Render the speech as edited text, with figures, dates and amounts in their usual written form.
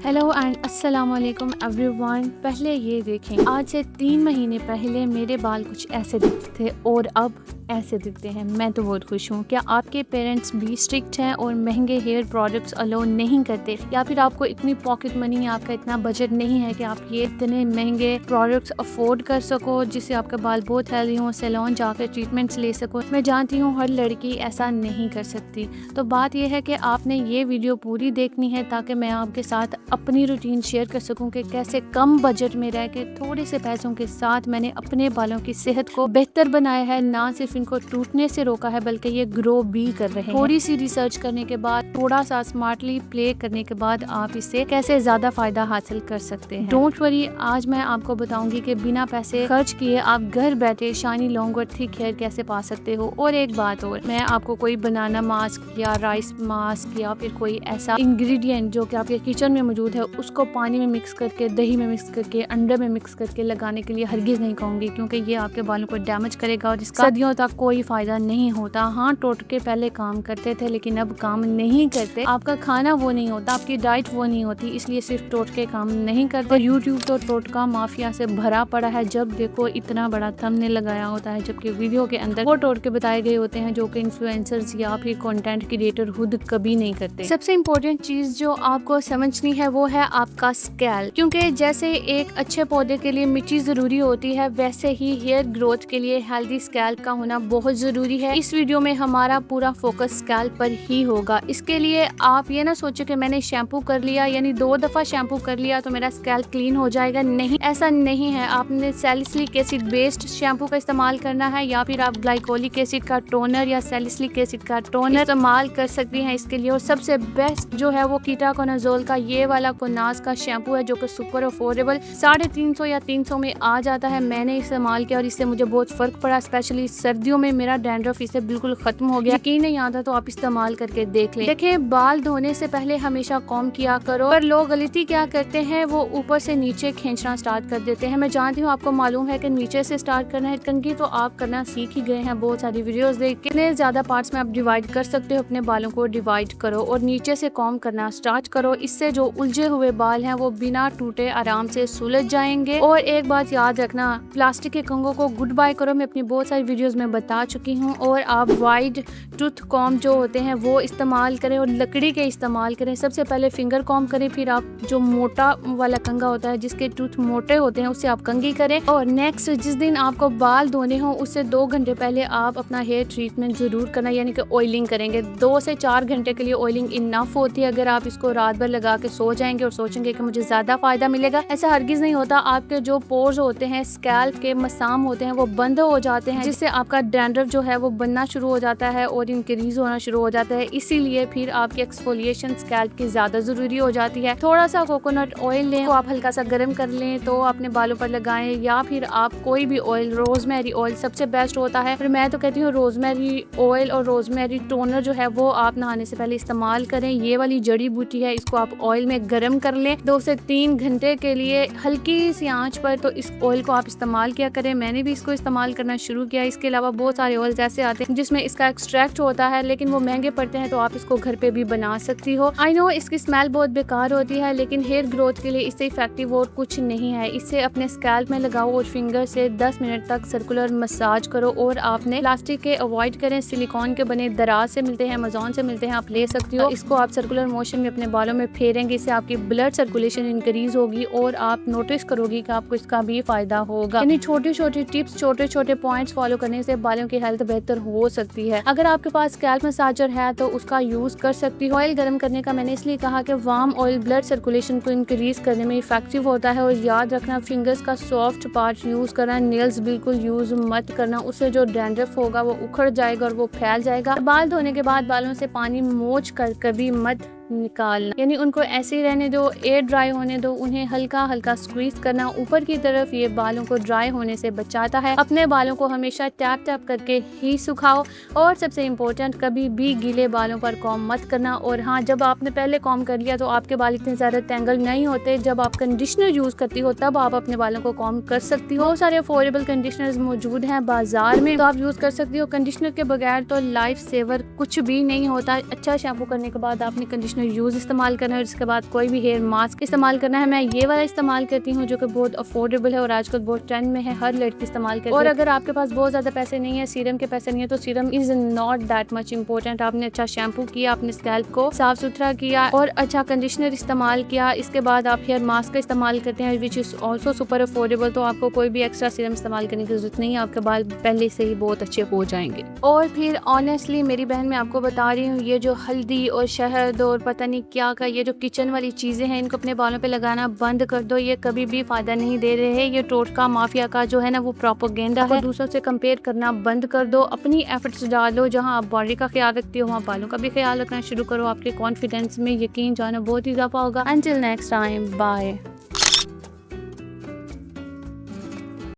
Hello and अस्सलाम वालेकुम everyone. पहले ये देखें, आज से 3 महीने पहले मेरे बाल कुछ ऐसे दिखते थे और अब ऐसे दिखते हैं। मैं तो बहुत खुश हूँ। क्या आपके पेरेंट्स भी स्ट्रिक्ट हैं और महंगे हेयर प्रोडक्ट्स अलो नहीं करते, या फिर आपको इतनी पॉकेट मनी, आपका इतना बजट नहीं है कि आप ये इतने महंगे प्रोडक्ट्स अफोर्ड कर सको जिससे आपके बाल बहुत हेल्दी हो, सैलून जाकर ट्रीटमेंट्स ले सको? मैं जानती हूँ हर लड़की ऐसा नहीं कर सकती। तो बात यह है कि आपने ये वीडियो पूरी देखनी है ताकि मैं आपके साथ अपनी रूटीन शेयर कर सकूं कि कैसे कम बजट में रह के थोड़े से पैसों के साथ मैंने अपने बालों की सेहत को बेहतर बनाया है। ना सिर्फ इनको टूटने से रोका है बल्कि ये ग्रो भी कर रहे हैं। थोड़ी सी रिसर्च करने के बाद, थोड़ा सा स्मार्टली प्ले करने के बाद आप इससे कैसे ज्यादा फायदा हासिल कर सकते हैं। डोंट वरी, आज मैं आपको बताऊंगी कि बिना पैसे खर्च किए आप घर बैठे शाइनी लॉन्ग और थिक हेयर कैसे पा सकते हो। और एक बात और, मैं आपको कोई बनाना मास्क या राइस मास्क या फिर कोई ऐसा इंग्रेडिएंट जो कि आपके किचन में मौजूद है उसको पानी में मिक्स करके, दही में मिक्स करके, अंडे में मिक्स करके लगाने के लिए हरगिज नहीं कहूंगी, क्योंकि ये आपके बालों को डैमेज करेगा और इसका सदियों तक कोई फायदा नहीं होता। हाँ, टोटके पहले काम करते थे लेकिन अब काम नहीं करते। आपका खाना वो नहीं होता, आपकी डाइट वो नहीं होती, इसलिए सिर्फ टोटके काम नहीं करते। यूट्यूब तो टोटका माफिया से भरा पड़ा है। जब देखो इतना बड़ा थंबनेल लगाया होता है, जबकि वीडियो के अंदर वो टोटके बताए गए होते हैं जो कि इन्फ्लुएंसर्स या फिर कंटेंट क्रिएटर खुद कभी नहीं करते। सबसे इम्पोर्टेंट चीज जो आपको समझनी है वो है आपका स्कैल्प, क्योंकि जैसे एक अच्छे पौधे के लिए मिट्टी जरूरी होती है, वैसे ही हेयर ग्रोथ के लिए हेल्दी स्कैल्प का होना बहुत जरूरी है। इस वीडियो में हमारा पूरा फोकस स्कैल्प पर ही होगा। इसके लिए आप ये ना सोचो कि मैंने शैम्पू कर लिया, यानी 2 दफा शैम्पू कर लिया तो मेरा स्कैल्प क्लीन हो जाएगा। नहीं, ऐसा नहीं है। आपने सैलिसिलिक एसिड बेस्ड शैम्पू का इस्तेमाल करना है, या फिर आप ग्लाइकोलिक एसिड का टोनर या सैलिसिलिक एसिड का टोनर इस्तेमाल कर सकती हैं इसके लिए। और सबसे बेस्ट जो है वो कीटाकोनाजोल का ये वाला कोनास का शैम्पू है जो कि सुपर अफोर्डेबल 350 या 300 में आ जाता है। मैंने इस्तेमाल किया और इससे मुझे बहुत फर्क पड़ा, स्पेशली सर्दियों में मेरा डैंड्रफ इससे बिल्कुल खत्म हो गया। यकीन नहीं आता तो आप इस्तेमाल करके देख लें। देखिए, बाल धोने से पहले हमेशा कॉम्ब किया करो, पर लोग गलती क्या करते हैं, वो ऊपर से नीचे खींचना स्टार्ट कर देते हैं। मैं जानती हूँ आपको मालूम है कि नीचे से स्टार्ट करना है, कंघी तो आप करना सीख ही गए हैं बहुत सारी वीडियोस देख के। कितने ज्यादा पार्ट्स में आप डिवाइड कर सकते हो, अपने बालों को डिवाइड करो और नीचे से कॉम्ब करना स्टार्ट करो। इससे जो उलझे हुए बाल हैं वो बिना टूटे आराम से सुलझ जाएंगे। और एक बात याद रखना, प्लास्टिक के कंघों को गुड बाय करो। मैं अपनी बहुत सारी वीडियोस में बता चुकी हूँ। और आप वाइड टूथ कॉम्ब जो होते हैं वो इस्तेमाल करें और लकड़ी के इस्तेमाल करें। सबसे पहले फिंगर कॉम्ब करें, फिर आप जो मोटा वाला कंघा होता है जिसके टूथ मोटे होते हैं उससे आप कंघी करें। और नेक्स्ट, जिस दिन आपको बाल धोने हो उससे 2 घंटे पहले आप अपना हेयर ट्रीटमेंट जरूर करना, यानी कि ऑयलिंग करेंगे। 2 से 4 घंटे के लिए ऑयलिंग इनफ होती है। अगर आप इसको रात भर लगा के सो जाएंगे और सोचेंगे कि मुझे ज्यादा फायदा मिलेगा, ऐसा हरगिज नहीं होता। आपके जो पोर्स होते हैं, स्कैल्प के मसाम होते हैं, वो बंद हो जाते हैं, जिससे आपका डैंड्रफ जो है वो बनना शुरू हो जाता है और इंक्रीज होना शुरू हो जाता है। इसीलिए फिर आपकी एक्सफोलिएशन स्कैल्प की ज्यादा जरूरी हो जाती है। थोड़ा सा कोकोनट ऑयल लें, तो आप हल्का सा गर्म कर लें तो अपने बालों पर लगाएं, या फिर आप कोई भी ऑयल, रोजमेरी ऑयल सबसे बेस्ट होता है। फिर मैं तो कहती हूँ रोजमेरी ऑयल और रोजमेरी टोनर जो है वो आप नहाने से पहले इस्तेमाल करें। ये वाली जड़ी बूटी है, इसको आप ऑयल में गर्म कर लें 2 से 3 घंटे के लिए हल्की सी आंच पर। तो इस ऑयल को आप इस्तेमाल किया करें। मैंने भी इसको इस्तेमाल करना शुरू किया। इसके अलावा बहुत सारे ऑयल ऐसे आते हैं जिसमें इसका एक्सट्रैक्ट होता है, लेकिन वो महंगे पड़ते हैं, तो आप इसको घर पे भी बना सकती हो। आई नो इसकी स्मेल बहुत बेकार होती है, लेकिन हेयर ग्रोथ के लिए इससे इफेक्टिव और कुछ नहीं है। इससे अपने स्कैल्प में लगाओ और फिंगर से 10 मिनट तक सर्कुलर मसाज करो। और आपने प्लास्टिक के अवॉइड करें, सिलिकॉन के बने दराज से मिलते हैं, अमेज़न से मिलते हैं, आप ले सकती हो। इसको आप सर्कुलर मोशन में अपने बालों में फेरेंगे, इससे आपकी ब्लड सर्कुलेशन इंक्रीज होगी और आप नोटिस करोगी कि आपको इसका भी फायदा होगा। यानी छोटी छोटी टिप्स, छोटे छोटे पॉइंट्स फॉलो करने से बालों की हेल्थ बेहतर हो सकती है। अगर आपके पास स्कैल्प मसाजर है तो उसका यूज कर सकती हो। ऑयल गर्म करने का मैंने इसलिए कहा कि वार्म ऑयल ब्लड सर्कुलेशन को इंक्रीज करने में इफेक्टिव होता है। और याद रखना, फिंगर्स का सॉफ्ट पार्ट यूज करना, नेल्स बिल्कुल यूज मत करना, उससे जो डैंड्रफ होगा वो उखड़ जाएगा और वो फैल जाएगा। बाल धोने के बाद बालों से पानी मोच कर कभी मत निकालना, यानी उनको ऐसे ही रहने दो, एयर ड्राई होने दो। उन्हें हल्का हल्का स्क्वीज करना ऊपर की तरफ, ये बालों को ड्राई होने से बचाता है। अपने बालों को हमेशा टैप टैप करके ही सुखाओ। और सबसे इम्पोर्टेंट, कभी भी गीले बालों पर कॉम्ब मत करना। और हाँ, जब आपने पहले कॉम्ब कर लिया तो आपके बाल इतने ज्यादा टेंगल नहीं होते। जब आप कंडीशनर यूज करती हो तब आप अपने बालों को कॉम्ब कर सकती हो। बहुत सारे अफोर्डेबल कंडीशनर्स मौजूद हैं बाजार में, तो आप यूज कर सकती हो। कंडीशनर के बगैर तो लाइफ सेवर कुछ भी नहीं होता। अच्छा शैम्पू करने के बाद आपने कंडीशनर आपने यूज़ इस्तेमाल करना है और इसके बाद कोई भी हेयर मास्क इस्तेमाल करना है। मैं ये वाला इस्तेमाल करती हूँ जो कि बहुत अफोर्डेबल है और आजकल बहुत ट्रेंड में है, हर लड़की इस्तेमाल करती है। और अगर आपके पास बहुत ज़्यादा पैसे नहीं है, सीरम के पैसे नहीं है, तो serum is not that much important. आपने अच्छा शैम्पू किया, अपने स्कैल्प को साफ सुथरा किया और अच्छा कंडीशनर इस्तेमाल किया, इसके बाद आप हेयर मास्क का इस्तेमाल करते हैं which is also super affordable, तो आपको कोई भी एक्स्ट्रा सीरम इस्तेमाल करने की जरूरत नहीं है, आपके बाल पहले से ही बहुत अच्छे हो जाएंगे। और फिर ऑनेस्टली मेरी बहन, मैं आपको बता रही हूँ, ये जो हल्दी और शहद और पता नहीं क्या का ये जो किचन वाली चीज़ें हैं, इनको अपने बालों पे लगाना बंद कर दो। ये कभी भी फ़ायदा नहीं दे रहे हैं। ये टोटका माफिया का जो है ना वो प्रोपेगेंडा है। दूसरों से कंपेयर करना बंद कर दो, अपनी एफर्ट्स डालो। जहाँ आप बॉडी का ख्याल रखती हो वहाँ बालों का भी ख्याल रखना शुरू करो। आपके कॉन्फिडेंस में यकीन जाना बहुत इजाफा होगा। Until next time, bye.